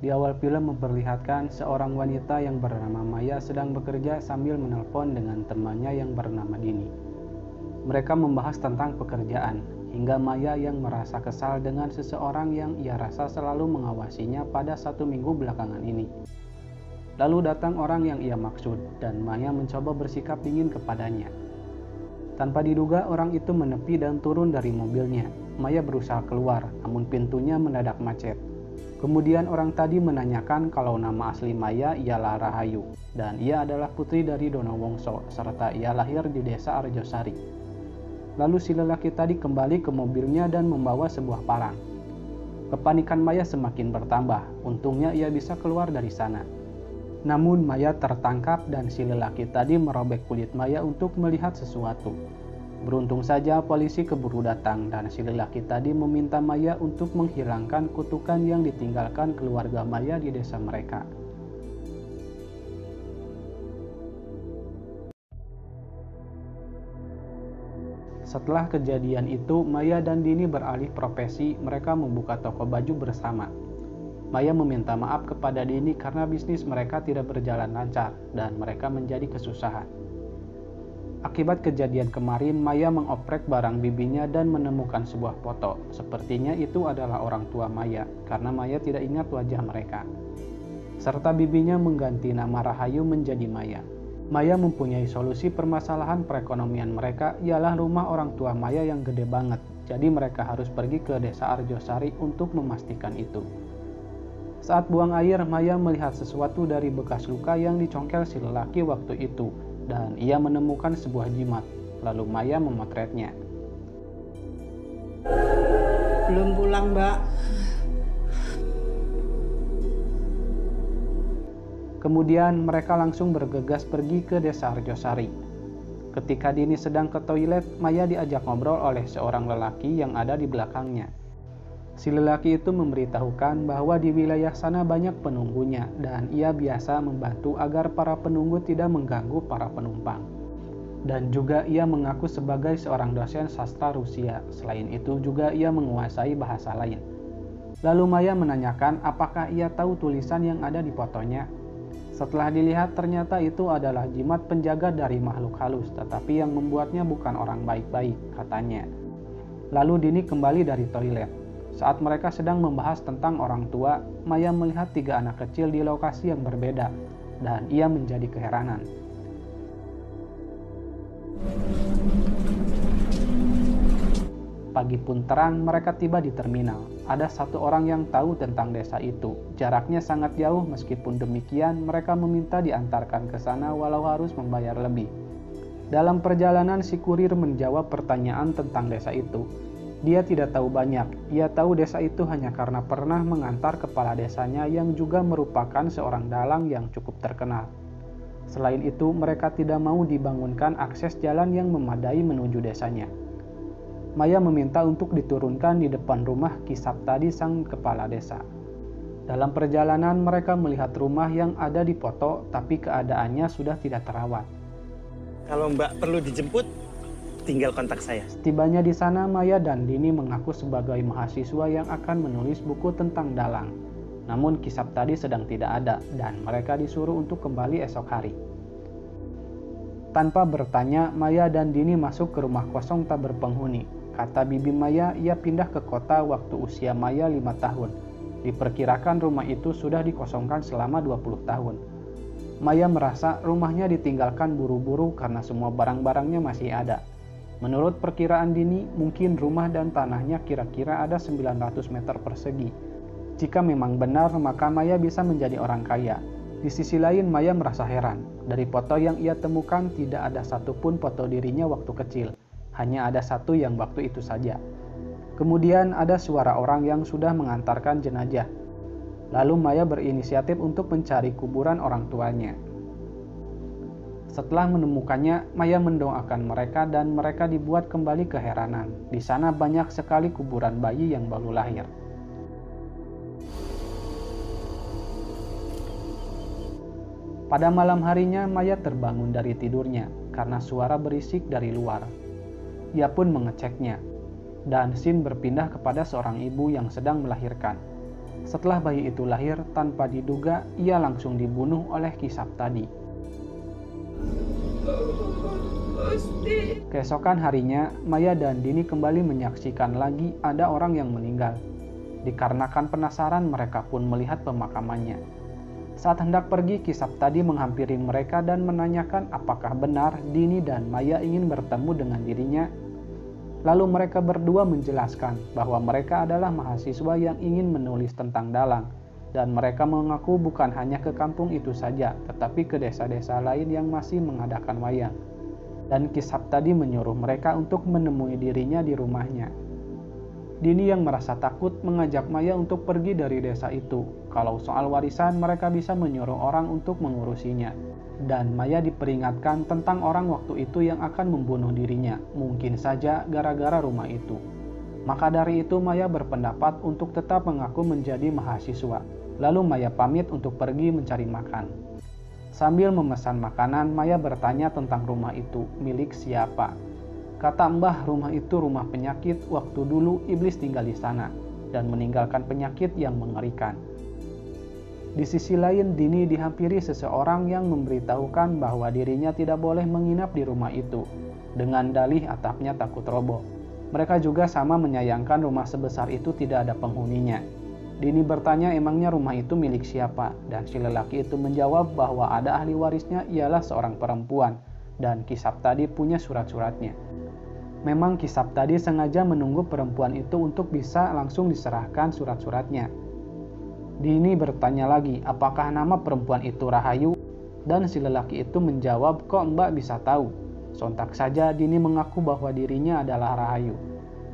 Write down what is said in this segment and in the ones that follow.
Di awal film memperlihatkan seorang wanita yang bernama Maya sedang bekerja sambil menelpon dengan temannya yang bernama Dini. Mereka membahas tentang pekerjaan, hingga Maya yang merasa kesal dengan seseorang yang ia rasa selalu mengawasinya pada 1 minggu belakangan ini. Lalu datang orang yang ia maksud, dan Maya mencoba bersikap dingin kepadanya. Tanpa diduga, orang itu menepi dan turun dari mobilnya. Maya berusaha keluar, namun pintunya mendadak macet. Kemudian orang tadi menanyakan kalau nama asli Maya ialah Rahayu, dan ia adalah putri dari Donowongso, serta ia lahir di desa Arjosari. Lalu si lelaki tadi kembali ke mobilnya dan membawa sebuah parang. Kepanikan Maya semakin bertambah, untungnya ia bisa keluar dari sana. Namun Maya tertangkap dan si lelaki tadi merobek kulit Maya untuk melihat sesuatu. Beruntung saja polisi keburu datang dan si lelaki tadi meminta Maya untuk menghilangkan kutukan yang ditinggalkan keluarga Maya di desa mereka. Setelah kejadian itu, Maya dan Dini beralih profesi, mereka membuka toko baju bersama. Maya meminta maaf kepada Dini karena bisnis mereka tidak berjalan lancar dan mereka menjadi kesusahan. Akibat kejadian kemarin, Maya mengoprek barang bibinya dan menemukan sebuah foto. Sepertinya itu adalah orang tua Maya, karena Maya tidak ingat wajah mereka. Serta bibinya mengganti nama Rahayu menjadi Maya. Maya mempunyai solusi permasalahan perekonomian mereka, ialah rumah orang tua Maya yang gede banget. Jadi mereka harus pergi ke desa Arjosari untuk memastikan itu. Saat buang air, Maya melihat sesuatu dari bekas luka yang dicongkel si lelaki waktu itu. Dan ia menemukan sebuah jimat, lalu Maya memotretnya. Belum pulang, Mbak. Kemudian mereka langsung bergegas pergi ke desa Arjosari. Ketika Dini sedang ke toilet, Maya diajak ngobrol oleh seorang lelaki yang ada di belakangnya. Si lelaki itu memberitahukan bahwa di wilayah sana banyak penunggunya dan ia biasa membantu agar para penunggu tidak mengganggu para penumpang. Dan juga ia mengaku sebagai seorang dosen sastra Rusia. Selain itu juga ia menguasai bahasa lain. Lalu Maya menanyakan apakah ia tahu tulisan yang ada di fotonya. Setelah dilihat ternyata itu adalah jimat penjaga dari makhluk halus, tetapi yang membuatnya bukan orang baik-baik, katanya. Lalu Dini kembali dari toilet. Saat mereka sedang membahas tentang orang tua, Maya melihat 3 anak kecil di lokasi yang berbeda, dan ia menjadi keheranan. Pagi pun terang, mereka tiba di terminal. Ada 1 orang yang tahu tentang desa itu. Jaraknya sangat jauh, meskipun demikian mereka meminta diantarkan ke sana walau harus membayar lebih. Dalam perjalanan, si kurir menjawab pertanyaan tentang desa itu. Dia tidak tahu banyak, ia tahu desa itu hanya karena pernah mengantar kepala desanya yang juga merupakan seorang dalang yang cukup terkenal. Selain itu, mereka tidak mau dibangunkan akses jalan yang memadai menuju desanya. Maya meminta untuk diturunkan di depan rumah Kisap tadi sang kepala desa. Dalam perjalanan, mereka melihat rumah yang ada di foto, tapi keadaannya sudah tidak terawat. Kalau Mbak perlu dijemput, tinggal kontak saya. Setibanya di sana, Maya dan Dini mengaku sebagai mahasiswa yang akan menulis buku tentang dalang. Namun Kisap tadi sedang tidak ada dan mereka disuruh untuk kembali esok hari. Tanpa bertanya, Maya dan Dini masuk ke rumah kosong tak berpenghuni. Kata bibi Maya, ia pindah ke kota waktu usia Maya 5 tahun. Diperkirakan rumah itu sudah dikosongkan selama 20 tahun. Maya merasa rumahnya ditinggalkan buru-buru karena semua barang-barangnya masih ada. Menurut perkiraan Dini, mungkin rumah dan tanahnya kira-kira ada 900 meter persegi. Jika memang benar, maka Maya bisa menjadi orang kaya. Di sisi lain, Maya merasa heran. Dari foto yang ia temukan, tidak ada satupun foto dirinya waktu kecil. Hanya ada 1 yang waktu itu saja. Kemudian ada suara orang yang sudah mengantarkan jenazah. Lalu Maya berinisiatif untuk mencari kuburan orang tuanya. Setelah menemukannya, Maya mendoakan mereka dan mereka dibuat kembali keheranan. Di sana banyak sekali kuburan bayi yang baru lahir. Pada malam harinya, Maya terbangun dari tidurnya karena suara berisik dari luar. Ia pun mengeceknya, dan scene berpindah kepada seorang ibu yang sedang melahirkan. Setelah bayi itu lahir, tanpa diduga ia langsung dibunuh oleh Ki Saptadi. Keesokan harinya, Maya dan Dini kembali menyaksikan lagi ada orang yang meninggal. Dikarenakan penasaran, mereka pun melihat pemakamannya. Saat hendak pergi, Ki Saptadi menghampiri mereka dan menanyakan apakah benar Dini dan Maya ingin bertemu dengan dirinya. Lalu mereka berdua menjelaskan bahwa mereka adalah mahasiswa yang ingin menulis tentang dalang, dan mereka mengaku bukan hanya ke kampung itu saja, tetapi ke desa-desa lain yang masih mengadakan wayang. Dan Ki Saptadi menyuruh mereka untuk menemui dirinya di rumahnya. Dini yang merasa takut mengajak Maya untuk pergi dari desa itu. Kalau soal warisan, mereka bisa menyuruh orang untuk mengurusinya. Dan Maya diperingatkan tentang orang waktu itu yang akan membunuh dirinya, mungkin saja gara-gara rumah itu. Maka dari itu Maya berpendapat untuk tetap mengaku menjadi mahasiswa. Lalu Maya pamit untuk pergi mencari makan. Sambil memesan makanan, Maya bertanya tentang rumah itu, milik siapa. Kata Mbah, rumah itu rumah penyakit, waktu dulu iblis tinggal di sana, dan meninggalkan penyakit yang mengerikan. Di sisi lain, Dini dihampiri seseorang yang memberitahukan bahwa dirinya tidak boleh menginap di rumah itu, dengan dalih atapnya takut roboh. Mereka juga sama menyayangkan rumah sebesar itu tidak ada penghuninya. Dini bertanya emangnya rumah itu milik siapa, dan si lelaki itu menjawab bahwa ada ahli warisnya ialah seorang perempuan, dan Ki Saptadi punya surat-suratnya. Memang Ki Saptadi sengaja menunggu perempuan itu untuk bisa langsung diserahkan surat-suratnya. Dini bertanya lagi, apakah nama perempuan itu Rahayu? Dan si lelaki itu menjawab, kok Mbak bisa tahu? Sontak saja Dini mengaku bahwa dirinya adalah Rahayu.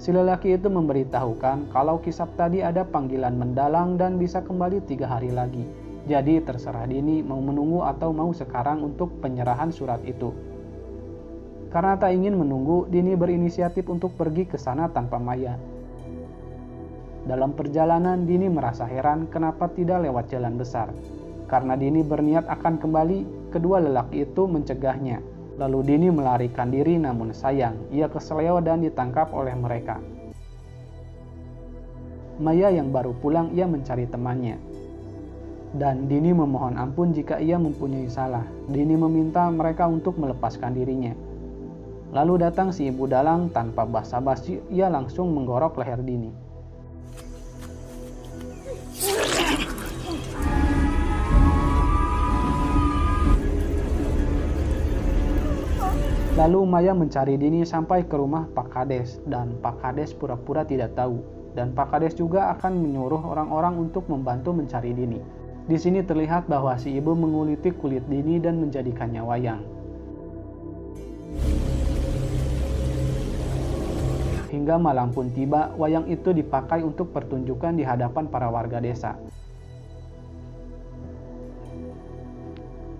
Si lelaki itu memberitahukan kalau Ki Saptadi ada panggilan mendalang dan bisa kembali 3 hari lagi. Jadi terserah Dini mau menunggu atau mau sekarang untuk penyerahan surat itu. Karena tak ingin menunggu, Dini berinisiatif untuk pergi ke sana tanpa Maya. Dalam perjalanan, Dini merasa heran kenapa tidak lewat jalan besar. Karena Dini berniat akan kembali, kedua lelaki itu mencegahnya. Lalu Dini melarikan diri, namun sayang, ia keseleo dan ditangkap oleh mereka. Maya yang baru pulang, ia mencari temannya. Dan Dini memohon ampun jika ia mempunyai salah. Dini meminta mereka untuk melepaskan dirinya. Lalu datang si ibu dalang tanpa basa-basi, ia langsung menggorok leher Dini. Lalu Maya mencari Dini sampai ke rumah Pak Kades, dan Pak Kades pura-pura tidak tahu. Dan Pak Kades juga akan menyuruh orang-orang untuk membantu mencari Dini. Di sini terlihat bahwa si ibu menguliti kulit Dini dan menjadikannya wayang. Hingga malam pun tiba, wayang itu dipakai untuk pertunjukan di hadapan para warga desa.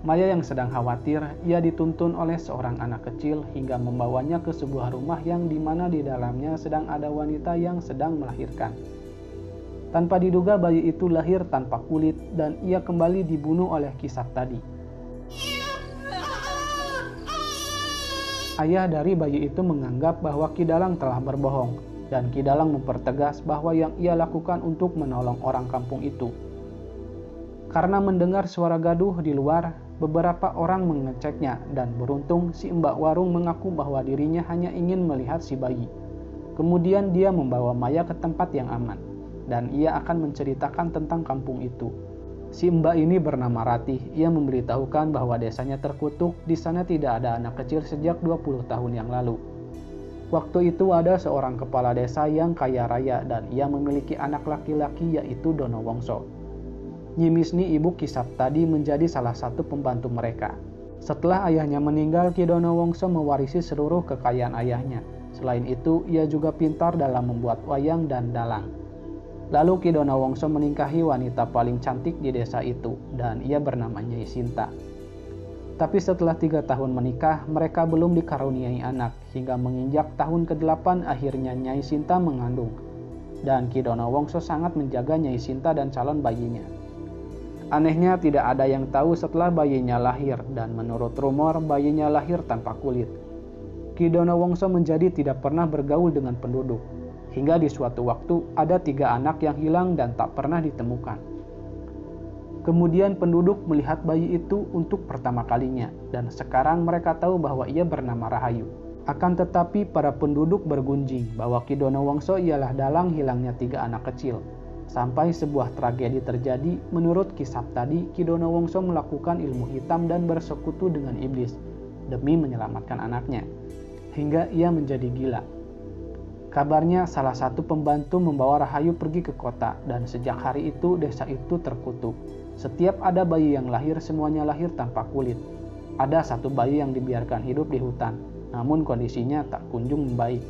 Maya yang sedang khawatir, ia dituntun oleh seorang anak kecil hingga membawanya ke sebuah rumah yang dimana di dalamnya sedang ada wanita yang sedang melahirkan. Tanpa diduga bayi itu lahir tanpa kulit dan ia kembali dibunuh oleh Ki Saptadi. Ayah dari bayi itu menganggap bahwa Ki Dalang telah berbohong, dan Ki Dalang mempertegas bahwa yang ia lakukan untuk menolong orang kampung itu. Karena mendengar suara gaduh di luar, beberapa orang mengeceknya, dan beruntung si Mbak Warung mengaku bahwa dirinya hanya ingin melihat si bayi. Kemudian dia membawa Maya ke tempat yang aman, dan ia akan menceritakan tentang kampung itu. Si Mbak ini bernama Ratih. Ia memberitahukan bahwa desanya terkutuk, di sana tidak ada anak kecil sejak 20 tahun yang lalu. Waktu itu ada seorang kepala desa yang kaya raya dan ia memiliki anak laki-laki yaitu Dono Wongso. Nyi Misni ibu Ki Saptadi menjadi salah satu pembantu mereka. Setelah ayahnya meninggal, Ki Dono Wongso mewarisi seluruh kekayaan ayahnya. Selain itu, ia juga pintar dalam membuat wayang dan dalang. Lalu Ki Dono Wongso menikahi wanita paling cantik di desa itu, dan ia bernama Nyai Sinta. Tapi setelah 3 tahun menikah, mereka belum dikaruniai anak, hingga menginjak tahun ke-8 akhirnya Nyai Sinta mengandung. Dan Ki Dono Wongso sangat menjaga Nyai Sinta dan calon bayinya. Anehnya tidak ada yang tahu setelah bayinya lahir, dan menurut rumor bayinya lahir tanpa kulit. Ki Dono Wongso menjadi tidak pernah bergaul dengan penduduk. hingga di suatu waktu ada 3 anak yang hilang dan tak pernah ditemukan. Kemudian penduduk melihat bayi itu untuk pertama kalinya, dan sekarang mereka tahu bahwa ia bernama Rahayu. Akan tetapi para penduduk bergunjing bahwa Ki Donowongso ialah dalang hilangnya 3 anak kecil. Sampai sebuah tragedi terjadi, menurut kisah tadi, Ki Donowongso melakukan ilmu hitam dan bersekutu dengan iblis demi menyelamatkan anaknya, hingga ia menjadi gila. Kabarnya salah satu pembantu membawa Rahayu pergi ke kota, dan sejak hari itu desa itu terkutuk. Setiap ada bayi yang lahir, semuanya lahir tanpa kulit. Ada satu bayi yang dibiarkan hidup di hutan, namun kondisinya tak kunjung membaik.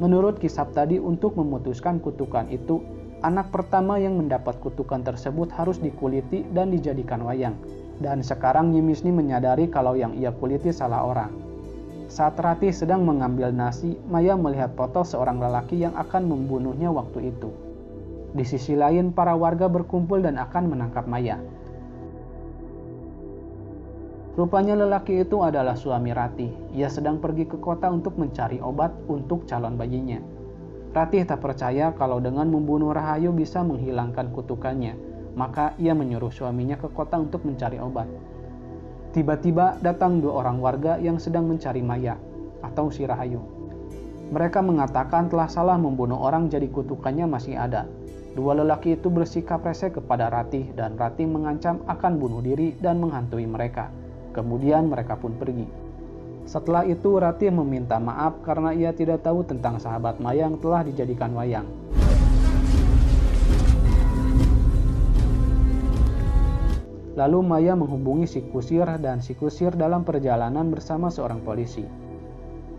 Menurut kisah tadi, untuk memutuskan kutukan itu, anak pertama yang mendapat kutukan tersebut harus dikuliti dan dijadikan wayang. Dan sekarang Nyi Misni menyadari kalau yang ia kuliti salah orang. Saat Ratih sedang mengambil nasi, Maya melihat foto seorang lelaki yang akan membunuhnya waktu itu. Di sisi lain, para warga berkumpul dan akan menangkap Maya. Rupanya lelaki itu adalah suami Ratih. Ia sedang pergi ke kota untuk mencari obat untuk calon bayinya. Ratih tak percaya kalau dengan membunuh Rahayu bisa menghilangkan kutukannya, maka ia menyuruh suaminya ke kota untuk mencari obat. Tiba-tiba datang 2 orang warga yang sedang mencari Maya, atau si Rahayu. Mereka mengatakan telah salah membunuh orang, jadi kutukannya masih ada. 2 lelaki itu bersikap rese kepada Ratih, dan Ratih mengancam akan bunuh diri dan menghantui mereka. Kemudian mereka pun pergi. Setelah itu Ratih meminta maaf karena ia tidak tahu tentang sahabat Maya yang telah dijadikan wayang. Lalu Maya menghubungi si kusir, dan si kusir dalam perjalanan bersama seorang polisi.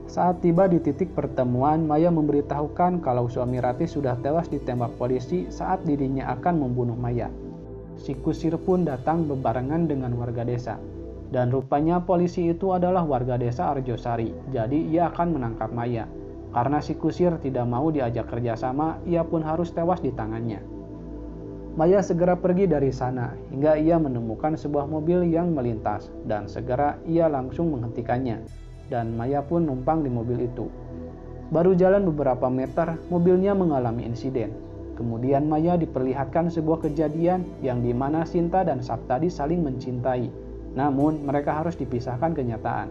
Saat tiba di titik pertemuan, Maya memberitahukan kalau suami Ratih sudah tewas ditembak polisi saat dirinya akan membunuh Maya. Si kusir pun datang bebarengan dengan warga desa. Dan rupanya polisi itu adalah warga desa Arjosari, jadi ia akan menangkap Maya. Karena si kusir tidak mau diajak kerjasama, ia pun harus tewas di tangannya. Maya segera pergi dari sana, hingga ia menemukan sebuah mobil yang melintas, dan segera ia langsung menghentikannya. Dan Maya pun numpang di mobil itu. Baru jalan beberapa meter, mobilnya mengalami insiden. Kemudian Maya diperlihatkan sebuah kejadian yang dimana Sinta dan Saptadi saling mencintai. Namun mereka harus dipisahkan kenyataan.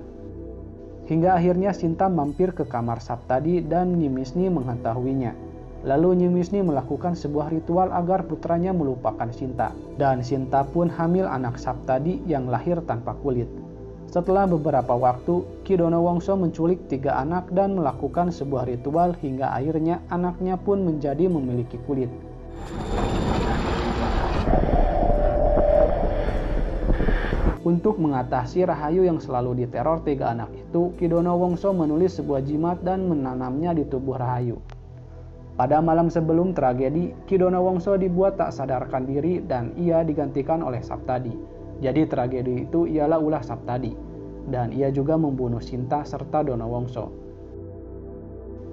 Hingga akhirnya Sinta mampir ke kamar Saptadi dan Nyi Misni mengetahuinya. Lalu Nyi Misni melakukan sebuah ritual agar putranya melupakan Sinta. Dan Sinta pun hamil anak Saptadi yang lahir tanpa kulit. Setelah beberapa waktu, Ki Donowongso menculik 3 anak dan melakukan sebuah ritual hingga akhirnya anaknya pun menjadi memiliki kulit. Untuk mengatasi Rahayu yang selalu diteror 3 anak itu, Ki Donowongso menulis sebuah jimat dan menanamnya di tubuh Rahayu. Pada malam sebelum tragedi, Ki Donowongso dibuat tak sadarkan diri dan ia digantikan oleh Saptadi. Jadi tragedi itu ialah ulah Saptadi, dan ia juga membunuh Sinta serta Donowongso.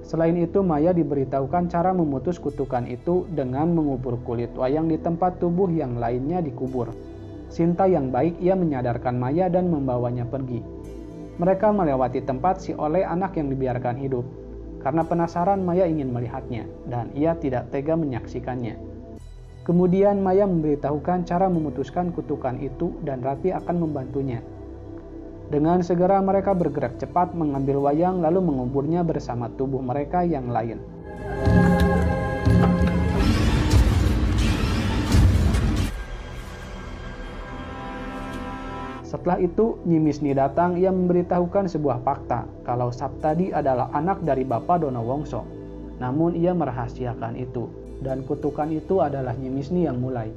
Selain itu, Maya diberitahukan cara memutus kutukan itu dengan mengubur kulit wayang di tempat tubuh yang lainnya dikubur. Sinta yang baik, ia menyadarkan Maya dan membawanya pergi. Mereka melewati tempat si Oleh anak yang dibiarkan hidup. Karena penasaran, Maya ingin melihatnya, dan ia tidak tega menyaksikannya. Kemudian Maya memberitahukan cara memutuskan kutukan itu dan Ratih akan membantunya. Dengan segera mereka bergerak cepat mengambil wayang lalu menguburnya bersama tubuh mereka yang lain. Setelah itu, Nyi Misni datang. Ia memberitahukan sebuah fakta kalau Saptadi adalah anak dari Bapak Donowongso. Namun ia merahasiakan itu, dan kutukan itu adalah Nyi Misni yang mulai.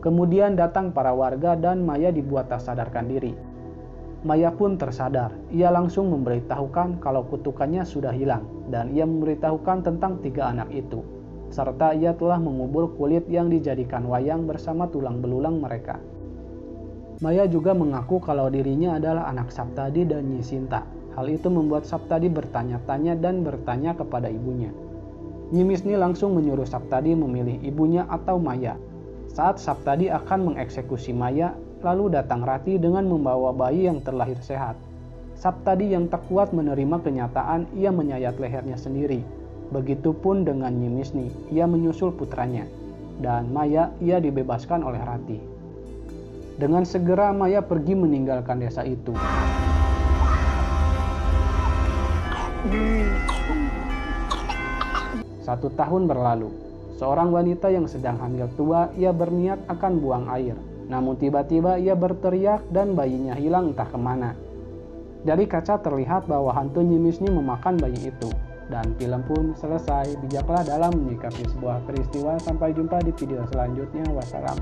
Kemudian datang para warga dan Maya dibuat tak sadarkan diri. Maya pun tersadar. Ia langsung memberitahukan kalau kutukannya sudah hilang, dan ia memberitahukan tentang 3 anak itu, serta ia telah mengubur kulit yang dijadikan wayang bersama tulang belulang mereka. Maya juga mengaku kalau dirinya adalah anak Saptadi dan Nyi Sinta. Hal itu membuat Saptadi bertanya-tanya dan bertanya kepada ibunya. Nyi Misni langsung menyuruh Saptadi memilih ibunya atau Maya. Saat Saptadi akan mengeksekusi Maya, lalu datang Ratih dengan membawa bayi yang terlahir sehat. Saptadi yang tak kuat menerima kenyataan, ia menyayat lehernya sendiri. Begitupun dengan Nyimisni, ia menyusul putranya, dan Maya ia dibebaskan oleh Rati. Dengan segera Maya pergi meninggalkan desa itu. Satu tahun berlalu, seorang wanita yang sedang hamil tua, ia berniat akan buang air. Namun tiba-tiba ia berteriak dan bayinya hilang entah kemana. Dari kaca terlihat bahwa hantu Nyimisni memakan bayi itu. Dan film pun selesai. Bijaklah dalam menyikapi sebuah peristiwa. Sampai jumpa di video selanjutnya. Wassalam.